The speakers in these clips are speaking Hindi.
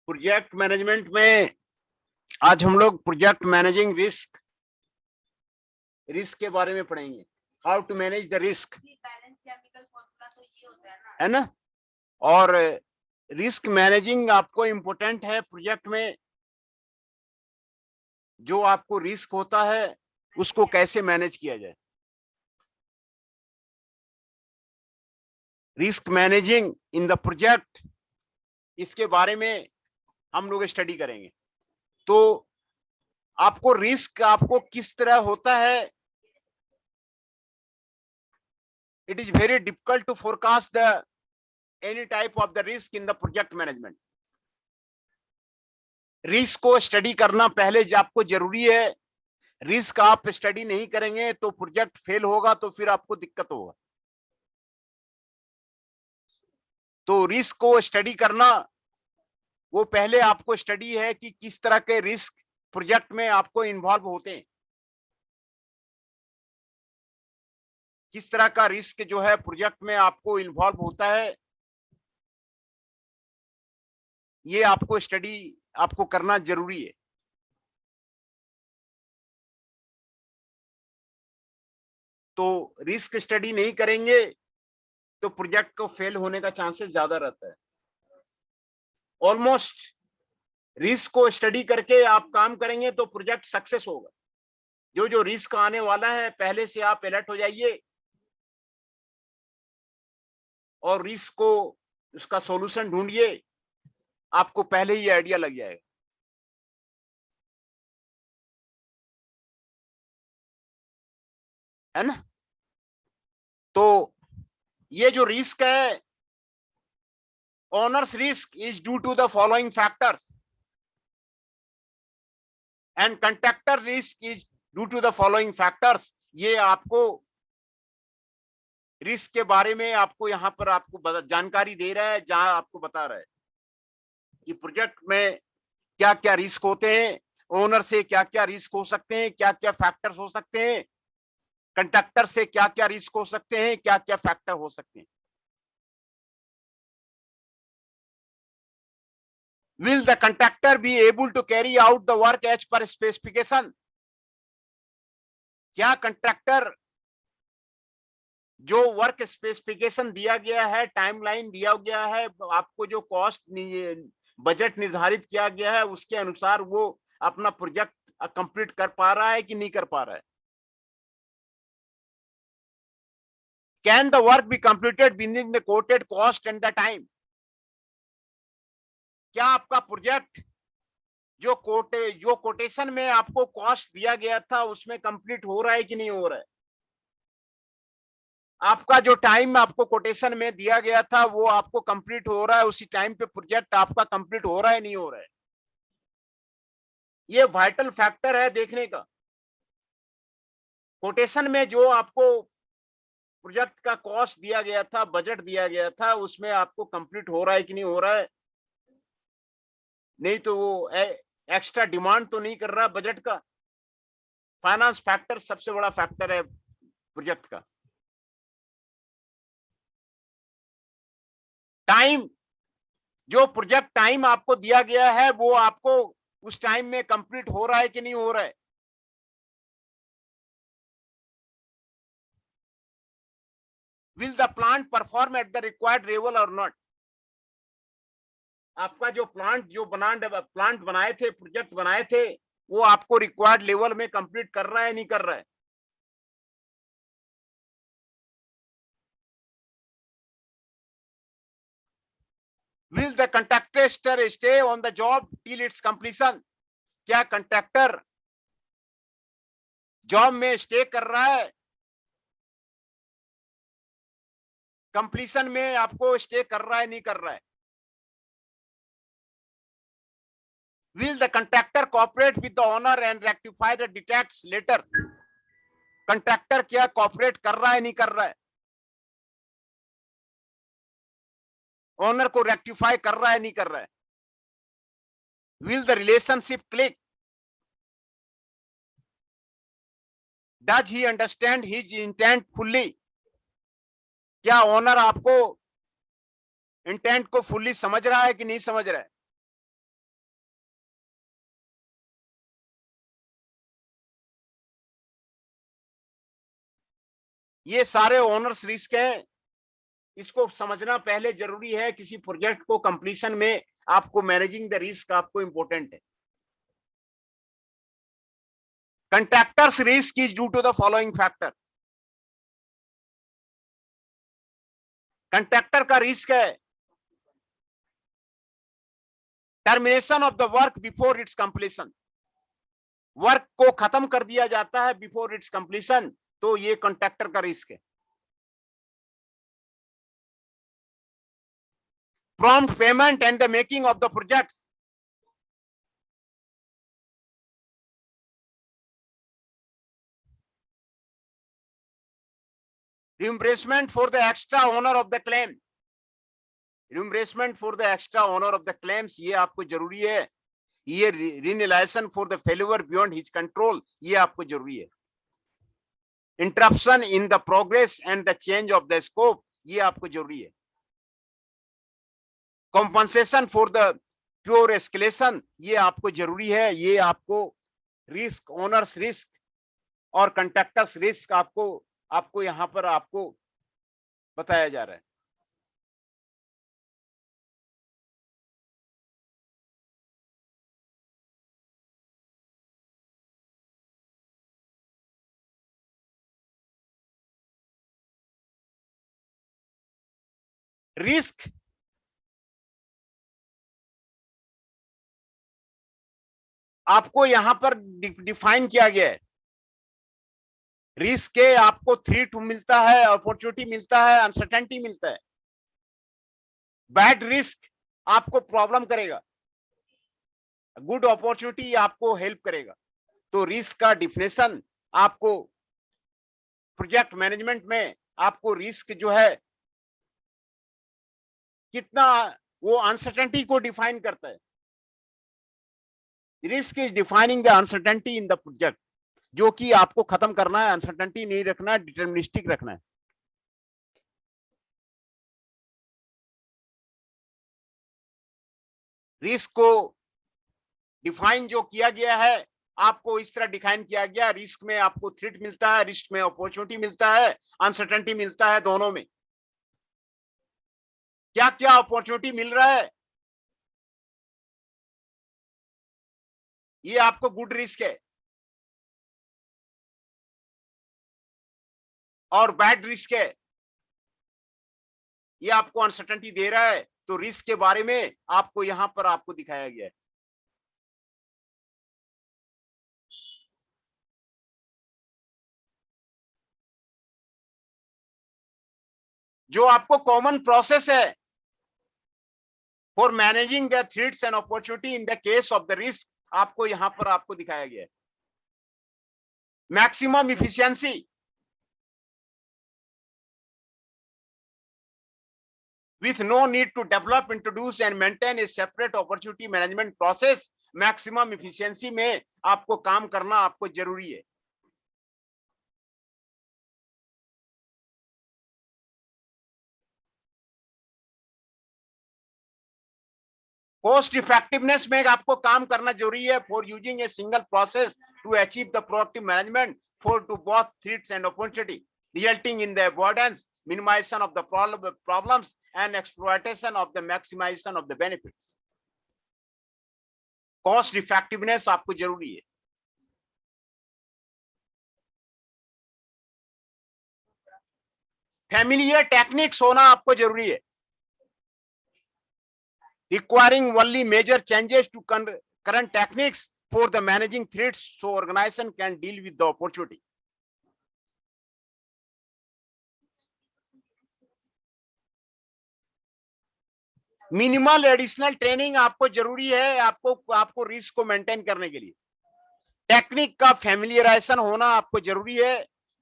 प्रोजेक्ट मैनेजमेंट में आज हम लोग प्रोजेक्ट मैनेजिंग रिस्क के बारे में पढ़ेंगे। How to manage the risk, है ना। और रिस्क मैनेजिंग आपको इम्पोर्टेंट है प्रोजेक्ट में। जो आपको रिस्क होता है उसको कैसे मैनेज किया जाए। Risk managing in the project, इसके बारे में हम लोग स्टडी करेंगे। तो आपको रिस्क आपको किस तरह होता है, it is very difficult to forecast the any type of the risk in the project management. Risk को स्टडी करना पहले आपको जरूरी है। रिस्क आप स्टडी नहीं करेंगे तो प्रोजेक्ट फेल होगा, तो फिर आपको दिक्कत होगा। तो रिस्क को स्टडी करना, वो पहले आपको स्टडी है कि किस तरह के रिस्क प्रोजेक्ट में आपको इन्वॉल्व होते हैं, किस तरह का रिस्क जो है प्रोजेक्ट में आपको इन्वॉल्व होता है। ये आपको स्टडी आपको करना जरूरी है। तो रिस्क स्टडी नहीं करेंगे तो प्रोजेक्ट को फेल होने का चांसेस ज्यादा रहता है। ऑलमोस्ट रिस्क को स्टडी करके आप काम करेंगे तो प्रोजेक्ट सक्सेस होगा। जो जो रिस्क आने वाला है पहले से आप अलर्ट हो जाइए और रिस्क को उसका सॉल्यूशन ढूंढिए, आपको पहले ही आइडिया लग जाएगा। है ना। तो ये जो रिस्क है, owner's risk is due to the following factors and contractor risk is due to the following factors. ये आपको रिस्क के बारे में आपको यहाँ पर आपको जानकारी दे रहा है, जहां आपको बता रहा है कि प्रोजेक्ट में क्या क्या रिस्क होते हैं, ओनर से क्या क्या रिस्क हो सकते हैं, क्या क्या फैक्टर्स हो सकते हैं, कंट्रैक्टर से क्या क्या रिस्क हो सकते हैं, क्या क्या फैक्टर हो सकते हैं। Will the contractor be able to carry out the work as per specification? क्या कंट्रैक्टर जो वर्क स्पेसिफिकेशन दिया गया है, टाइमलाइन दिया गया है, आपको जो कॉस्ट बजट निर्धारित किया गया है उसके अनुसार वो अपना प्रोजेक्ट कंप्लीट कर पा रहा है कि नहीं कर पा रहा है। Can the work be completed within the coated cost and the time. क्या आपका प्रोजेक्ट जो कोटेशन में आपको कॉस्ट दिया गया था उसमें कंप्लीट हो रहा है कि नहीं हो रहा है। आपका जो टाइम आपको कोटेशन में दिया गया था वो आपको कंप्लीट हो रहा है, उसी टाइम पे प्रोजेक्ट आपका कंप्लीट हो रहा है नहीं हो रहा है। ये वाइटल फैक्टर है देखने का। कोटेशन में जो आपको प्रोजेक्ट का कॉस्ट दिया गया था, बजट दिया गया था, उसमें आपको कंप्लीट हो रहा है कि नहीं हो रहा है। नहीं तो वो एक्स्ट्रा डिमांड तो नहीं कर रहा बजट का। फाइनेंस फैक्टर सबसे बड़ा फैक्टर है प्रोजेक्ट का। टाइम, जो प्रोजेक्ट टाइम आपको दिया गया है वो आपको उस टाइम में कंप्लीट हो रहा है कि नहीं हो रहा है। Will the plant perform at the required level और नॉट। आपका जो प्लांट बनाए थे, प्रोजेक्ट बनाए थे, वो आपको रिक्वायर्ड लेवल में कंप्लीट कर रहा है नहीं कर रहा है। Will the contractor stay on the job till it's completion. क्या कंट्रैक्टर जॉब में स्टे कर रहा है, कंप्लीशन में आपको स्टे कर रहा है नहीं कर रहा है। Will the contractor cooperate with the owner and rectify the defects later? Contractor क्या कॉपरेट कर रहा है नहीं कर रहा है, ओनर को रेक्टिफाई कर रहा है नहीं कर रहा है। Will the relationship click, does he understand his intent fully, क्या ओनर आपको इंटेंट को फुल्ली समझ रहा है कि नहीं समझ रहा है? ये सारे ओनर्स रिस्क हैं, इसको समझना पहले जरूरी है। किसी प्रोजेक्ट को कंप्लीशन में आपको मैनेजिंग द रिस्क आपको इंपॉर्टेंट है। Contractors risk is due to the following factor. Contractor का रिस्क है termination of the work before its completion, work को खत्म कर दिया जाता है बिफोर इट्स कंप्लीशन, तो ये कॉन्ट्रैक्टर का रिस्क है। Prompt payment and the making of the projects, reimbursement for the extra honor of the claim, reimbursement for the extra honor of the claims, ये आपको जरूरी है। ये realisation for the failure beyond his control, ये आपको जरूरी है। Interruption in the progress and the change of the scope, ये आपको जरूरी है। Compensation for the pure escalation, ये आपको जरूरी है। ये आपको रिस्क, ओनर्स रिस्क और कंट्रैक्टर्स रिस्क आपको यहां पर आपको बताया जा रहा है। रिस्क आपको यहां पर डिफाइन किया गया है। रिस्क के आपको थ्रेट मिलता है, अपॉर्चुनिटी मिलता है, अनसर्टेनिटी मिलता है। बैड रिस्क आपको प्रॉब्लम करेगा, गुड अपॉर्चुनिटी आपको हेल्प करेगा। तो रिस्क का डिफिनेशन आपको प्रोजेक्ट मैनेजमेंट में आपको रिस्क जो है कितना, वो अनसर्टेनिटी को डिफाइन करता है। Risk is defining the uncertainty in the project, जो कि आपको खत्म करना है, अनसर्टेनिटी नहीं रखना है, डिटरमिनिस्टिक रखना है। रिस्क को डिफाइन जो किया गया है, आपको इस तरह डिफाइन किया गया। रिस्क में आपको थ्रेट मिलता है, रिस्क में अपॉर्चुनिटी मिलता है, अनसर्टेनिटी मिलता है, दोनों में। क्या क्या अपॉर्चुनिटी मिल रहा है, ये आपको गुड रिस्क है, और बैड रिस्क है, ये आपको अनसर्टेनिटी दे रहा है। तो रिस्क के बारे में आपको यहां पर आपको दिखाया गया है। जो आपको कॉमन प्रोसेस है for managing the threats and opportunity in the case of the risk, आपको यहां पर आपको दिखाया गया है। Maximum efficiency, with no need to develop, introduce and maintain a separate opportunity management process, maximum efficiency में आपको काम करना आपको जरूरी है। कॉस्ट इफेक्टिवनेस में आपको काम करना जरूरी है for using a single process to achieve the proactive management for to both threats and opportunity, resulting in the avoidance, minimization of the problems and exploitation of the maximization of the benefits. Cost effectiveness आपको जरूरी है। फैमिलियर टेक्निक्स होना आपको जरूरी है। requiring only major changes to current techniques for the managing threats so organization can deal with the opportunity. Minimal additional training आपको जरूरी है, आपको रिस्क को मेंटेन करने के लिए। टेक्निक का फैमिलियराइजेशन होना आपको जरूरी है।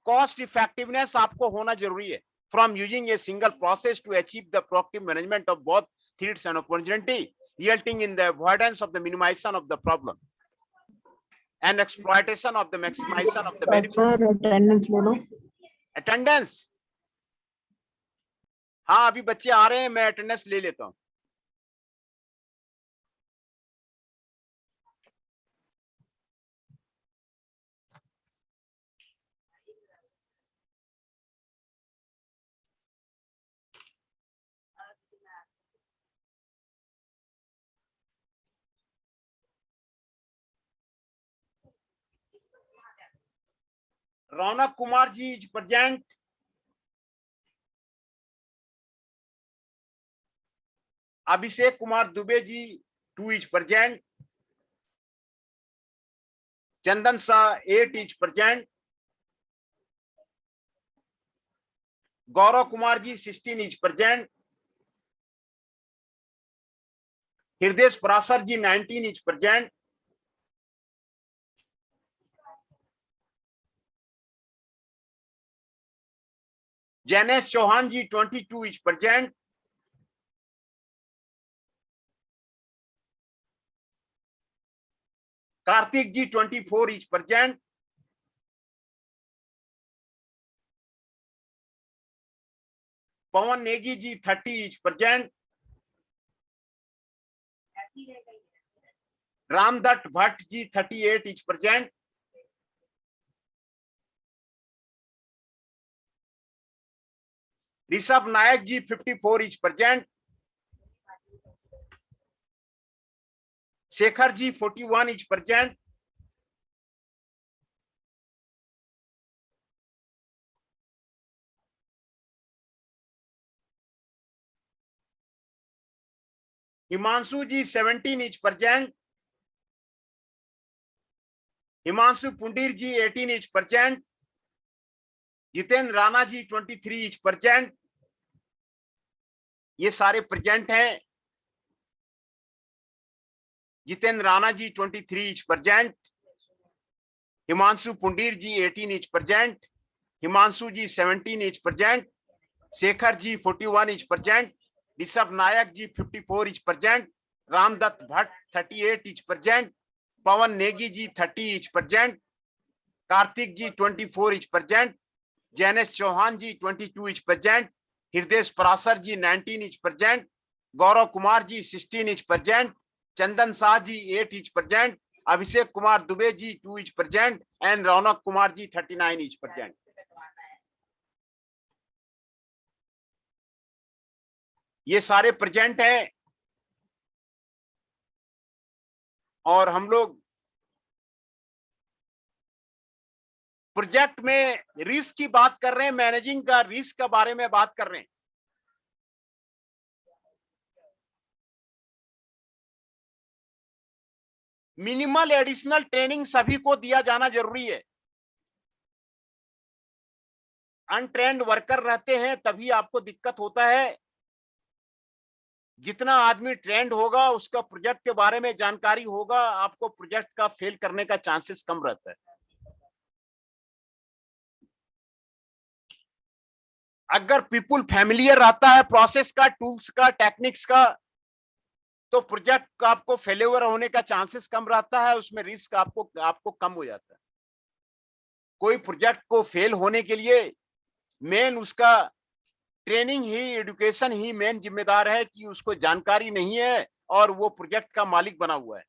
कॉस्ट इफेक्टिवनेस आपको होना जरूरी है from using a single process to achieve the proactive management of both threats and opportunity, resulting in the avoidance of the minimization of the problem. and exploitation of the maximization of the benefits. Sir attendance ले लो। अटेंडेंस, हाँ अभी बच्चे आ रहे हैं, मैं अटेंडेंस ले लेता हूँ। Raunak Kumar ji is present. Abhishek Kumar Dubey ji 2 is present. Chandan Shah 8 is present. Gaurav Kumar ji 16 is present. Hriday Parashar ji 19 is present. Jainesh Chauhan ji 22 is present. Kartik ji 24 is present. Pawan Negi ji 30 is present. Ramdatt Bhatt ji 38 is present. Rishabh Nayak ji 54 is present. Shekhar ji 41 is present. Himanshu ji 17 is present. Himanshu Pundir ji 18 is present. Jitendra Rana ji 23 is present. ये सारे प्रेजेंट हैं। Jitendra Rana ji 23 is present. Himanshu Pundir ji 18 is present. Himanshu ji 17 is present. Shekhar ji 41 is present. Rishabh Nayak ji 54 is present. Ramdatt Bhatt 38 is present. Pawan Negi ji 30 is present. Kartik ji 24 is present. Jainesh Chauhan ji 22 is present. Hriday Parashar ji 19 is present. Gaurav Kumar ji 16 is present. Chandan Shah ji 8 is present. Abhishek Kumar Dubey ji 2 is present and Raunak Kumar ji 39 is present. ये सारे प्रेजेंट हैं और हम लोग प्रोजेक्ट में रिस्क की बात कर रहे हैं, मैनेजिंग का रिस्क के बारे में बात कर रहे हैं। मिनिमल एडिशनल ट्रेनिंग सभी को दिया जाना जरूरी है। अनट्रेंड वर्कर रहते हैं तभी आपको दिक्कत होता है। जितना आदमी ट्रेंड होगा उसका प्रोजेक्ट के बारे में जानकारी होगा, आपको प्रोजेक्ट का फेल करने का चांसेस कम रहता है। अगर पीपुल फैमिलियर रहता है प्रोसेस का, टूल्स का, टेक्निक्स का, तो प्रोजेक्ट का आपको फेल्योर होने का चांसेस कम रहता है, उसमें रिस्क आपको कम हो जाता है। कोई प्रोजेक्ट को फेल होने के लिए मेन उसका ट्रेनिंग ही, एजुकेशन ही मेन जिम्मेदार है कि उसको जानकारी नहीं है और वो प्रोजेक्ट का मालिक बना हुआ है।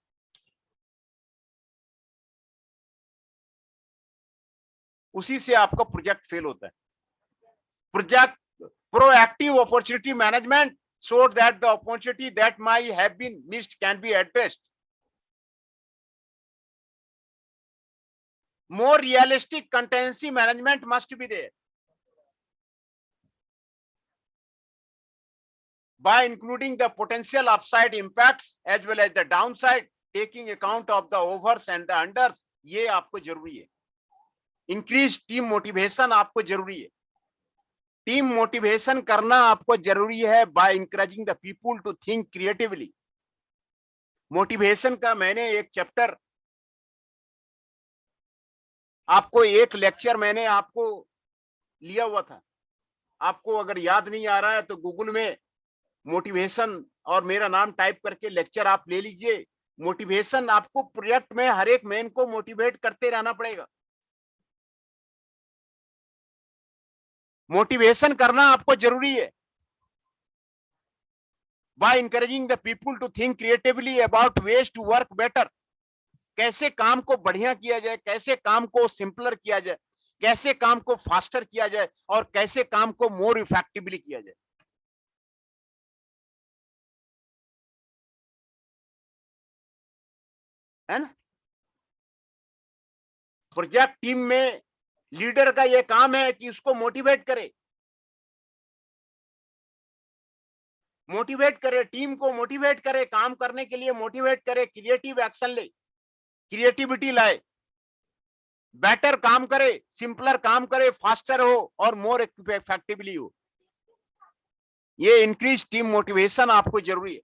उसी से आपका प्रोजेक्ट फेल होता है। Project proactive opportunity management so that the opportunity that might have been missed can be addressed. More realistic contingency management must be there by including the potential upside impacts as well as the downside, taking account of the overs and the unders. ये आपको जरूरी है। इंक्रीज टीम मोटिवेशन आपको जरूरी है। टीम मोटिवेशन करना आपको जरूरी है by encouraging the people to think creatively. Motivation का मैंने एक चैप्टर आपको, एक लेक्चर मैंने आपको लिया हुआ था। आपको अगर याद नहीं आ रहा है तो गूगल में मोटिवेशन और मेरा नाम टाइप करके लेक्चर आप ले लीजिए। मोटिवेशन आपको प्रोजेक्ट में हर एक मैन को मोटिवेट करते रहना पड़ेगा। मोटिवेशन करना आपको जरूरी है। By encouraging the people to think creatively about ways to work better, कैसे काम को बढ़िया किया जाए, कैसे काम को सिंपलर किया जाए, कैसे काम को फास्टर किया जाए और कैसे काम को मोर इफेक्टिवली किया जाए। है ना? प्रोजेक्ट टीम में लीडर का यह काम है कि उसको मोटिवेट करे, टीम को मोटिवेट करे, काम करने के लिए मोटिवेट करे, क्रिएटिव एक्शन ले, क्रिएटिविटी लाए, बेटर काम करे, सिंपलर काम करे, फास्टर हो और मोर इफेक्टिवली हो। ये इंक्रीज टीम मोटिवेशन आपको जरूरी है।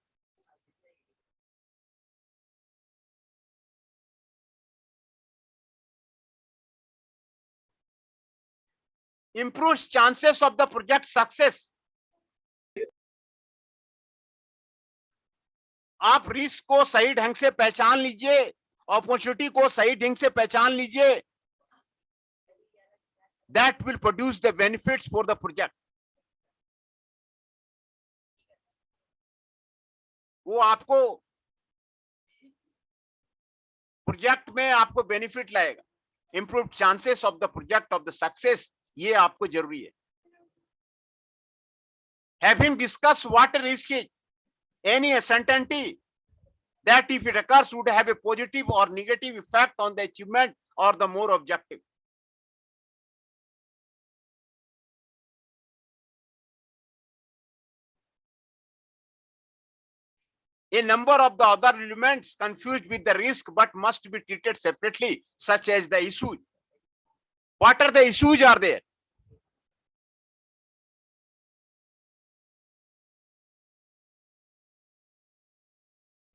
improves chances of the project success। आप रिस्क को सही ढंग से पहचान लीजिए, अपॉर्चुनिटी को सही ढंग से पहचान लीजिए, that will produce the benefits for the project. वो आपको प्रोजेक्ट में आपको बेनिफिट लाएगा। Improve chances of the project of the success, ये आपको जरूरी है। Having discuss what risk is, any certainty that if it occurs would have a positive or negative effect on the achievement or the more objective। A number of the other elements confused with the risk but must be treated separately, such as the issues। What are the issues are there?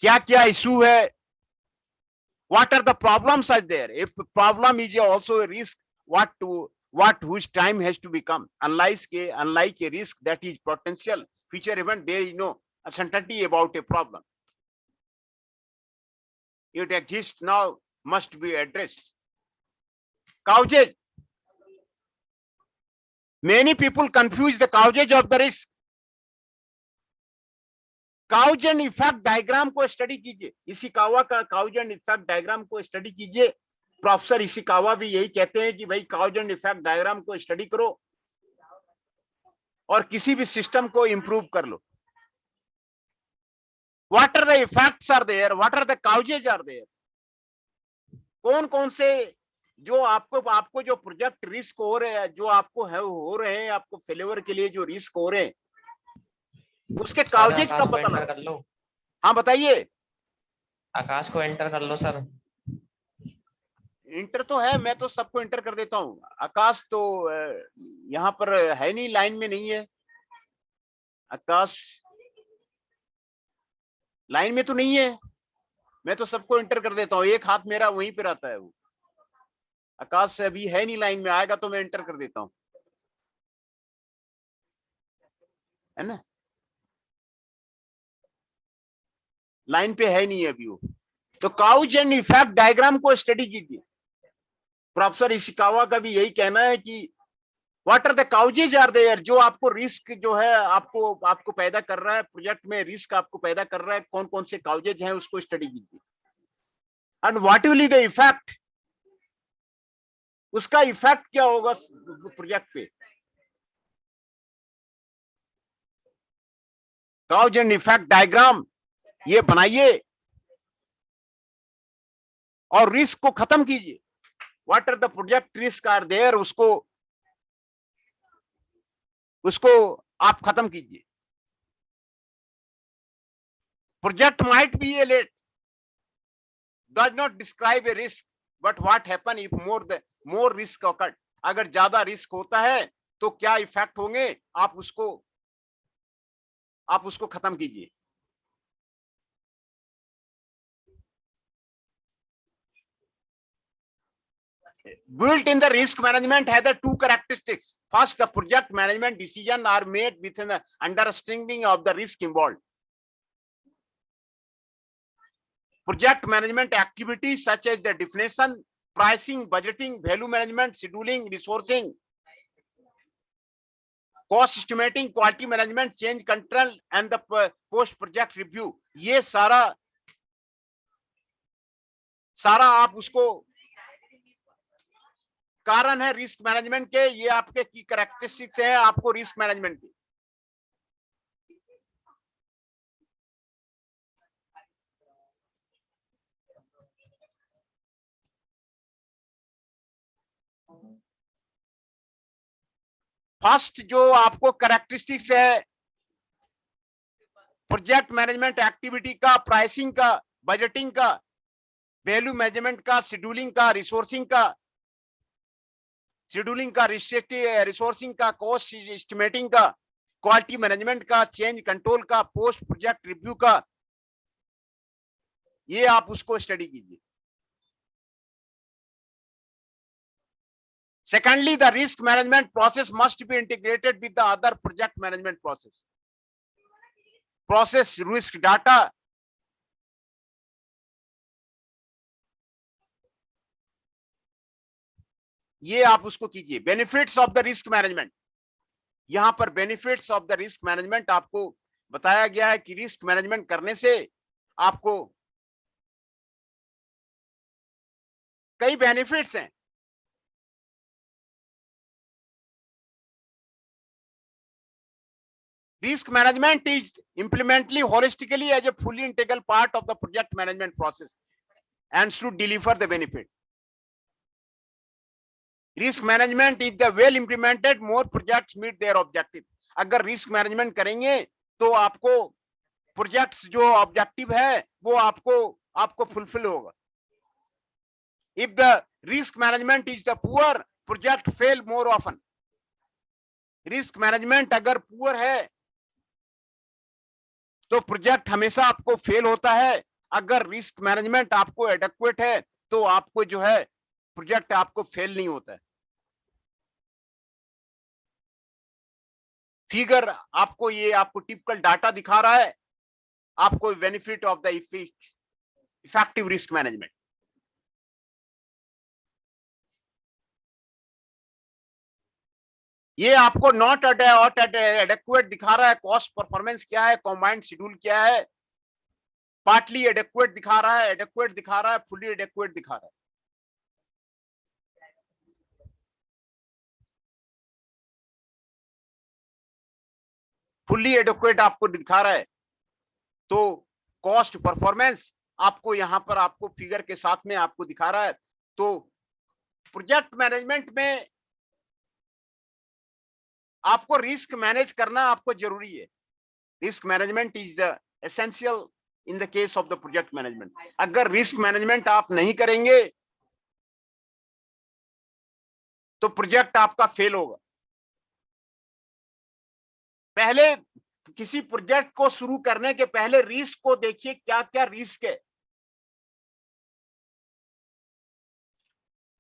क्या क्या इशू है? What are the problems are there? If the problem is also a risk, what whose time has to become? Unlike a risk that is potential future event, there is no certainty about a problem. It exists now, must be addressed. Causes. Many people confuse the causes of the risk। Cause and effect diagram को स्टडी कीजिए, इशिकावा का काउज एंड इफेक्ट डायग्राम को स्टडी कीजिए। प्रोफेसर इशिकावा भी यही कहते हैं कि भाई काउज एंड इफेक्ट डायग्राम को स्टडी करो और किसी भी सिस्टम को इंप्रूव कर लो। What are the effects are there, what are the causes are there, कौन कौन से जो आपको जो प्रोजेक्ट रिस्क हो रहे हैं, जो आपको हो रहे हैं, आपको फेलियर के लिए जो रिस्क हो रहे हैं, उसके काउजेज का पता लगा। कर लो। हाँ बताइए। आकाश को एंटर कर लो सर। इंटर तो है, मैं तो सबको इंटर कर देता हूँ। आकाश तो यहाँ पर है नहीं, लाइन में नहीं है। आकाश लाइन में तो नहीं है, मैं तो सबको इंटर कर देता हूँ। एक हाथ मेरा वहीं पे रहता है। वो आकाश से अभी है नहीं लाइन में, आएगा तो मैं इंटर कर देता हूँ, है ना? लाइन पे है नहीं अभी वो। तो काउज एंड इफेक्ट डायग्राम को स्टडी कीजिए। प्रोफेसर इशिकावा का भी यही कहना है कि what are the causes are there, जो आपको रिस्क जो है आपको पैदा कर रहा है, प्रोजेक्ट में रिस्क आपको पैदा कर रहा है, कौन कौन से काउजेज हैं उसको स्टडी कीजिए। And what will be the effect, उसका इफेक्ट क्या होगा प्रोजेक्ट पे। काउज एंड इफेक्ट डायग्राम ये बनाइए और रिस्क को खत्म कीजिए। What are the project risk are there, उसको आप खत्म कीजिए। Project might be a late, does not describe a risk, but what happen if more risk occurred. अगर ज्यादा रिस्क होता है तो क्या इफेक्ट होंगे, आप उसको खत्म कीजिए। Built in the risk management has the two characteristics. First, the project management decisions are made within the understanding of the risk involved. project management activities such as the definition, pricing, budgeting, value management, scheduling, resourcing, cost estimating, quality management, change control and the post project review. ये सारा आप उसको कारण है रिस्क मैनेजमेंट के, ये आपके की कैरेक्टरिस्टिक्स हैं आपको रिस्क मैनेजमेंट की। फर्स्ट जो आपको कैरेक्टरिस्टिक्स है प्रोजेक्ट मैनेजमेंट एक्टिविटी का, प्राइसिंग का, बजटिंग का, वैल्यू मैनेजमेंट का, शेड्यूलिंग का, रिसोर्सिंग का, रिसोर्सिंग का, कॉस्ट एस्टिमेटिंग का, क्वालिटी मैनेजमेंट का, चेंज कंट्रोल का, पोस्ट प्रोजेक्ट रिव्यू का, ये आप उसको स्टडी कीजिए। Secondly, the risk management process must be integrated with the other project management process. Process risk data. ये आप उसको कीजिए। Benefits of the risk management, यहां पर benefits of the risk management आपको बताया गया है कि रिस्क मैनेजमेंट करने से आपको कई बेनिफिट्स हैं। Risk management is implemented holistically as a fully integral part of the project management process and should deliver the benefit. Risk management is the well implemented, more projects meet their objective. अगर risk management करेंगे तो आपको projects जो objective है वो आपको fulfill होगा। If the risk management is the poor, project fail more often. Risk management अगर poor है तो प्रोजेक्ट हमेशा आपको फेल होता है। अगर रिस्क मैनेजमेंट आपको एडेक्वेट है तो आपको जो है प्रोजेक्ट आपको फेल नहीं होता है। फिगर आपको टिपिकल डाटा दिखा रहा है, आपको benefit of the effective risk management. ये आपको नॉट एडेक्वेट दिखा रहा है, कॉस्ट परफॉर्मेंस क्या है, कॉम्बाइंड शेड्यूल क्या है, पार्टली एडेक्वेट दिखा रहा है, एडेक्वेट दिखा रहा है, फुली एडेक्वेट दिखा रहा है। फुली एडेक्वेट आपको दिखा रहा है तो कॉस्ट परफॉर्मेंस आपको यहां पर आपको फिगर के साथ में आपको दिखा रहा है। तो प्रोजेक्ट मैनेजमेंट में आपको रिस्क मैनेज करना आपको जरूरी है। Risk management is the essential in the case of the project management. अगर रिस्क मैनेजमेंट आप नहीं करेंगे तो प्रोजेक्ट आपका फेल होगा। पहले किसी प्रोजेक्ट को शुरू करने के पहले रिस्क को देखिए, क्या क्या रिस्क है।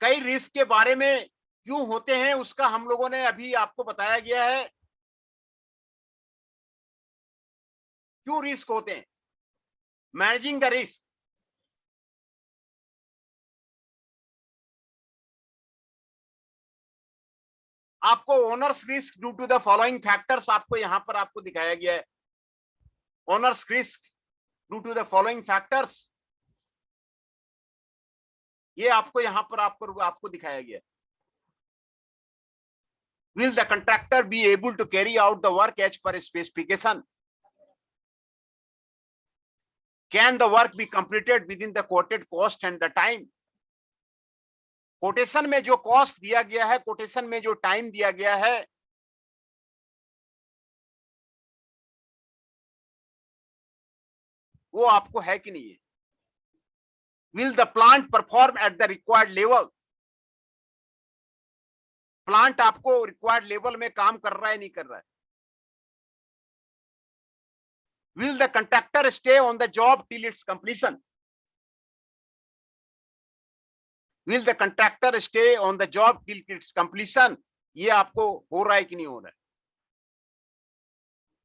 कई रिस्क के बारे में क्यों होते हैं उसका हम लोगों ने अभी आपको बताया गया है। क्यों रिस्क होते हैं, मैनेजिंग द रिस्क। आपको owner's risk due to the following factors आपको यहां पर आपको दिखाया गया है। Owner's risk due to the following factors, ये आपको यहां पर आपको दिखाया गया है। Will the contractor be able to carry out the work as per specification? Can the work be completed within the quoted cost and the time? Quotation में जो कॉस्ट दिया गया है, कोटेशन में जो टाइम दिया गया है, वो आपको है कि नहीं है। Will the plant perform at the required level? Plant आपको रिक्वायर्ड लेवल में काम कर रहा है नहीं कर रहा है। Will the contractor stay on the job till its completion? Will the contractor stay on the job till its completion? ये आपको हो रहा है कि नहीं हो रहा है।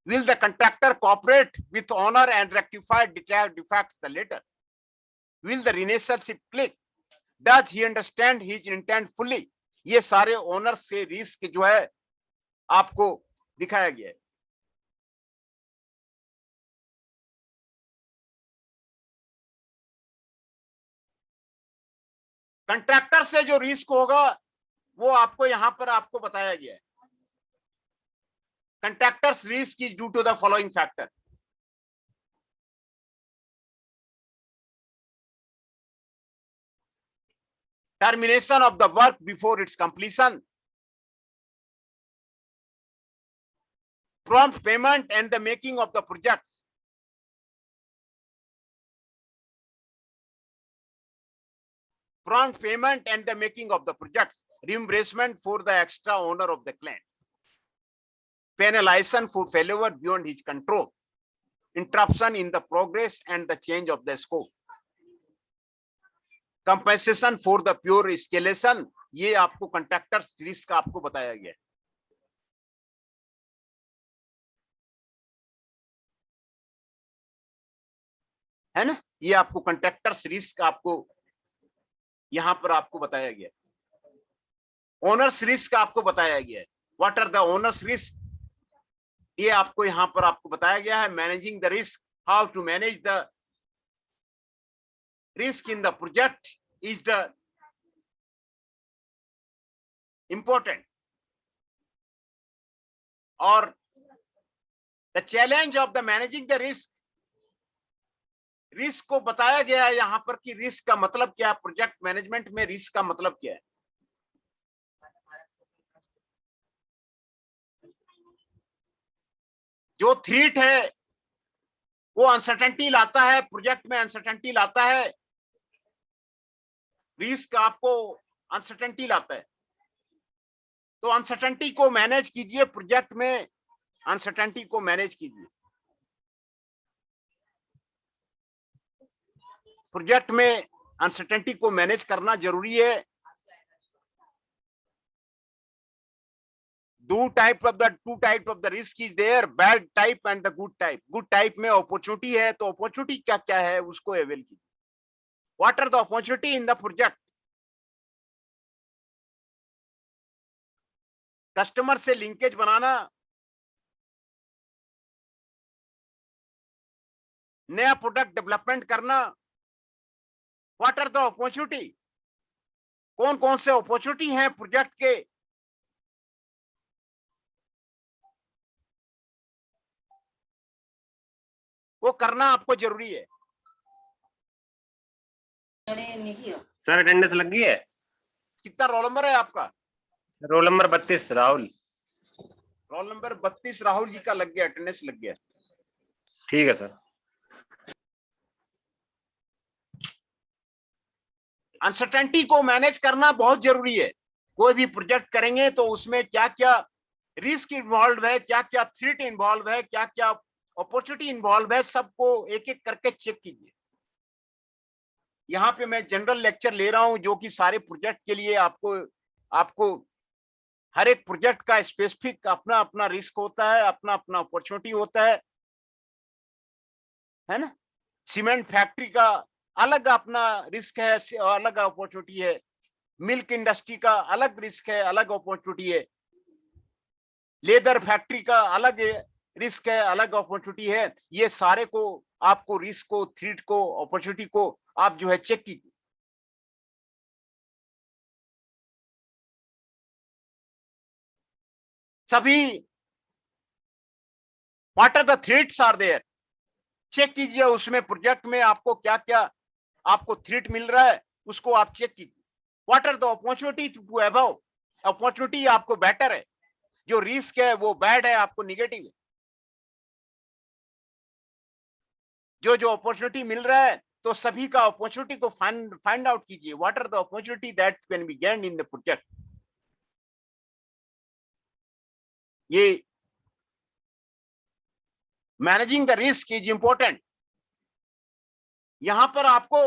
Will the contractor cooperate with owner and rectify defects the later? Will the relationship click? Does he understand his intent fully? ये सारे ओनर से रिस्क जो है आपको दिखाया गया है। कंट्रैक्टर से जो रिस्क होगा वो आपको यहां पर आपको बताया गया है। Contractors risk is due to the following factor. Termination of the work before its completion, prompt payment and the making of the projects, prompt payment and the making of the projects, reimbursement for the extra owner of the clients, penalization for failure beyond his control, interruption in the progress and the change of the scope, compensation for the pure escalation, ये आपको कंट्रैक्टर्स रिस्क आपको बताया गया है ना। ये आपको कंट्रैक्टर्स रिस्क आपको यहां पर आपको बताया गया। ओनर्स रिस्क आपको बताया गया है। What are the owner's risk, ये आपको यहां पर आपको बताया गया है। Managing the risk, how to manage the risk in the project is the important, or the challenge of the managing the risk, risk को बताया गया है यहां पर कि रिस्क का मतलब क्या है। प्रोजेक्ट मैनेजमेंट में रिस्क का मतलब क्या है। जो थ्रेट है वो अनसर्टेनिटी लाता है, प्रोजेक्ट में अनसर्टेनिटी लाता है। रिस्क आपको अनसर्टेनिटी लाता है, तो अनसर्टेनिटी को मैनेज कीजिए। प्रोजेक्ट में अनसर्टेनिटी को मैनेज कीजिए। प्रोजेक्ट में अनसर्टेनिटी को मैनेज करना जरूरी है। Two type of the risk is there, bad type and the good type. Good type में अपॉर्चुनिटी है, तो अपॉर्चुनिटी क्या क्या है उसको अवेल कीजिए। What are the opportunity in the project? Customer से लिंकेज बनाना, नया प्रोडक्ट डेवलपमेंट करना। What are the opportunity? कौन कौन से अपॉर्चुनिटी हैं प्रोजेक्ट के, वो करना आपको जरूरी है। सर अटेंडेंस लग गई है। कितना रोल नंबर है आपका? Roll number 32 Rahul. Roll number 32 Rahul ji का लग गया, अटेंडेंस लग गया। ठीक है सर। अनसर्टेनिटी को मैनेज करना बहुत जरूरी है। कोई भी प्रोजेक्ट करेंगे तो उसमें क्या क्या रिस्क इन्वॉल्व है, क्या क्या थ्रेट इन्वॉल्व है, क्या क्या अपॉर्चुनिटी इन्वॉल्व है, सबको एक एक करके चेक कीजिए। यहाँ पे मैं जनरल लेक्चर ले रहा हूं जो कि सारे प्रोजेक्ट के लिए आपको हर एक प्रोजेक्ट का स्पेसिफिक अपना अपना रिस्क होता है, अपना अपना अपॉर्चुनिटी होता है ना। सीमेंट फैक्ट्री का अलग अपना रिस्क है, अलग अपॉर्चुनिटी है। मिल्क इंडस्ट्री का अलग रिस्क है, अलग अपॉर्चुनिटी है। लेदर फैक्ट्री का अलग रिस्क है, अलग अपॉर्चुनिटी है। ये सारे को आपको रिस्क को, थ्रेट को, अपॉर्चुनिटी को आप जो है चेक कीजिए। सभी what are the threats are there, check कीजिए। उसमें प्रोजेक्ट में आपको क्या क्या आपको थ्रेट मिल रहा है उसको आप चेक कीजिए। What are the opportunity to above, opportunity आपको बेटर है, जो रिस्क है वो बैड है, आपको निगेटिव है। जो अपॉर्चुनिटी मिल रहा है तो सभी का अपॉर्चुनिटी को फाइंड आउट कीजिए। What are the opportunity that can be gained in the project. ये managing the risk is important. यहां पर आपको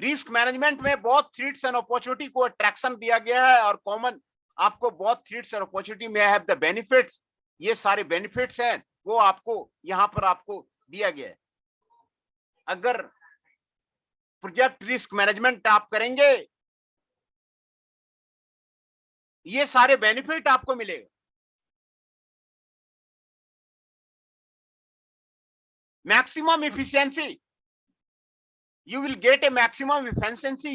रिस्क मैनेजमेंट में बहुत थ्रेट्स एंड अपॉर्चुनिटी को अट्रैक्शन दिया गया है, और कॉमन आपको बहुत थ्रेट्स और अपॉर्चुनिटी में हैव द बेनिफिट्स। ये सारे बेनिफिट्स हैं वो आपको यहां पर आपको दिया गया है। अगर प्रोजेक्ट रिस्क मैनेजमेंट आप करेंगे, ये सारे बेनिफिट आपको मिलेगा। Maximum efficiency, you will get a maximum efficiency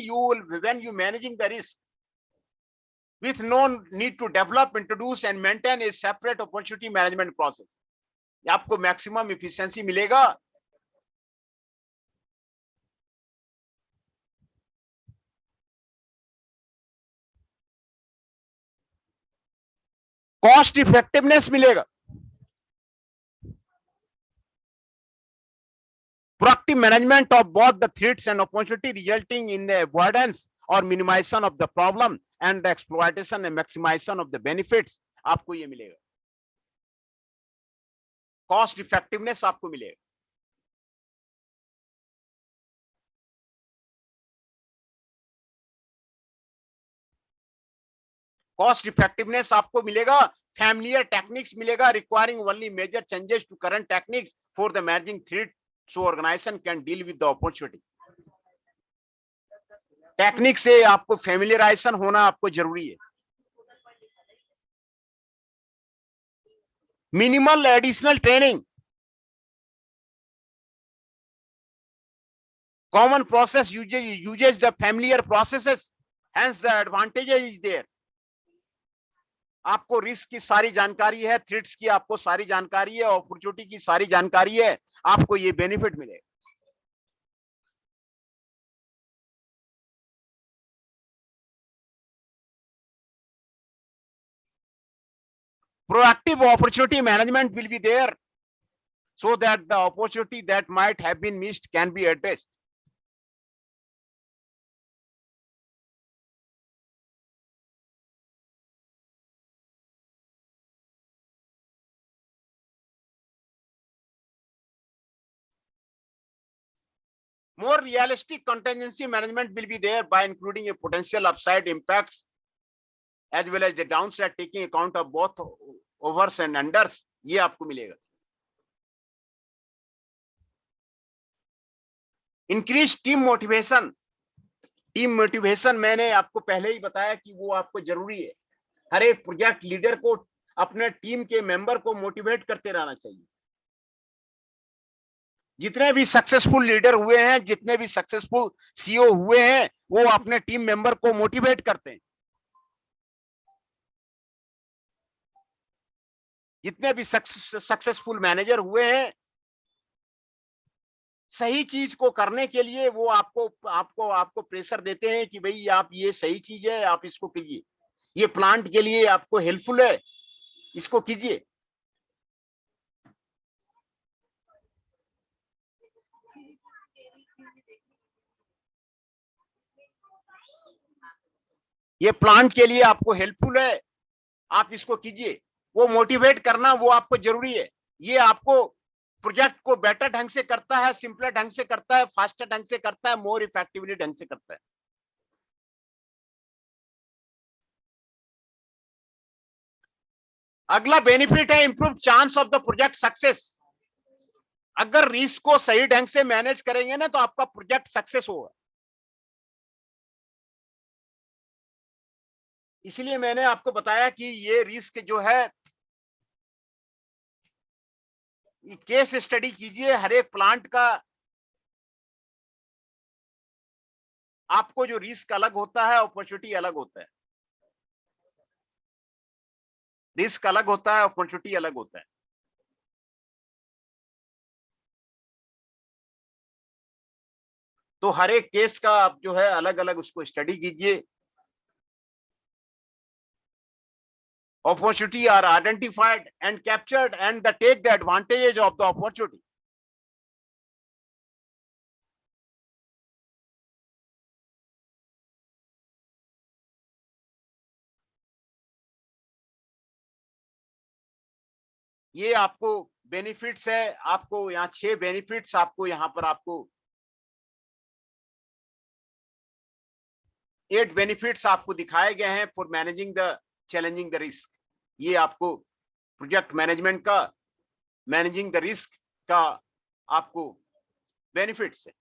when you managing the risk with no need to develop, introduce and maintain a separate opportunity management process. आपको मैक्सिमम इफिशियंसी मिलेगा। कॉस्ट इफेक्टिवनेस मिलेगा। Proactive management of both the threats and opportunity resulting in the avoidance or minimization of the problem and the exploitation and maximization of the benefits, आपको ये मिलेगा। कॉस्ट इफेक्टिवनेस आपको मिलेगा। कॉस्ट इफेक्टिवनेस आपको मिलेगा। फैमिलियर टेक्निक्स मिलेगा, requiring only major changes to current techniques for the managing threat, so organization can deal with the opportunity. Technique से आपको फैमिलियराइजेशन होना आपको जरूरी है। Minimal additional training, common process uses the familiar processes, hence the advantage is there. आपको रिस्क की सारी जानकारी है, थ्रेट्स की आपको सारी जानकारी है, अपॉर्चुनिटी की सारी जानकारी है, आपको ये बेनिफिट मिलेगा। Proactive opportunity management will be there so that the opportunity that might have been missed can be addressed. More realistic contingency management will be there by including a potential upside impacts as well as the downside, taking account of both overs and unders, ये आपको मिलेगा। Increase team motivation, team motivation मैंने आपको पहले ही बताया कि वो आपको जरूरी है। हर एक प्रोजेक्ट लीडर को अपने टीम के मेंबर को मोटिवेट करते रहना चाहिए। जितने भी सक्सेसफुल लीडर हुए हैं, जितने भी सक्सेसफुल सीईओ हुए हैं, वो अपने टीम मेंबर को मोटिवेट करते हैं। जितने भी सक्सेसफुल मैनेजर हुए हैं, सही चीज को करने के लिए वो आपको प्रेशर देते हैं कि भाई आप ये सही चीज है, आप इसको कीजिए, ये प्लांट के लिए आपको हेल्पफुल है, इसको कीजिए। ये प्लांट के लिए आपको हेल्पफुल है, आप इसको कीजिए। वो मोटिवेट करना वो आपको जरूरी है। ये आपको प्रोजेक्ट को बेटर ढंग से करता है, सिंपलर ढंग से करता है, फास्टर ढंग से करता है, मोर इफेक्टिवली ढंग से करता है। अगला बेनिफिट है improve chance of the project success. अगर रिस्क को सही ढंग से मैनेज करेंगे ना तो आपका प्रोजेक्ट सक्सेस होगा। इसलिए मैंने आपको बताया कि ये रिस्क जो है, केस स्टडी कीजिए हर एक प्लांट का। आपको जो रिस्क अलग होता है, अपॉर्चुनिटी अलग होता है। रिस्क अलग होता है, अपॉर्चुनिटी अलग होता है। तो हर एक केस का आप जो है अलग अलग उसको स्टडी कीजिए। Opportunity are identified and captured and take the advantage of the opportunity. ये आपको बेनिफिट्स है। आपको यहाँ 6 बेनिफिट्स आपको यहाँ पर आपको 8 बेनिफिट्स आपको दिखाए गए हैं for managing the challenging the risk. ये आपको प्रोजेक्ट मैनेजमेंट का, मैनेजिंग द रिस्क का आपको बेनिफिट्स है।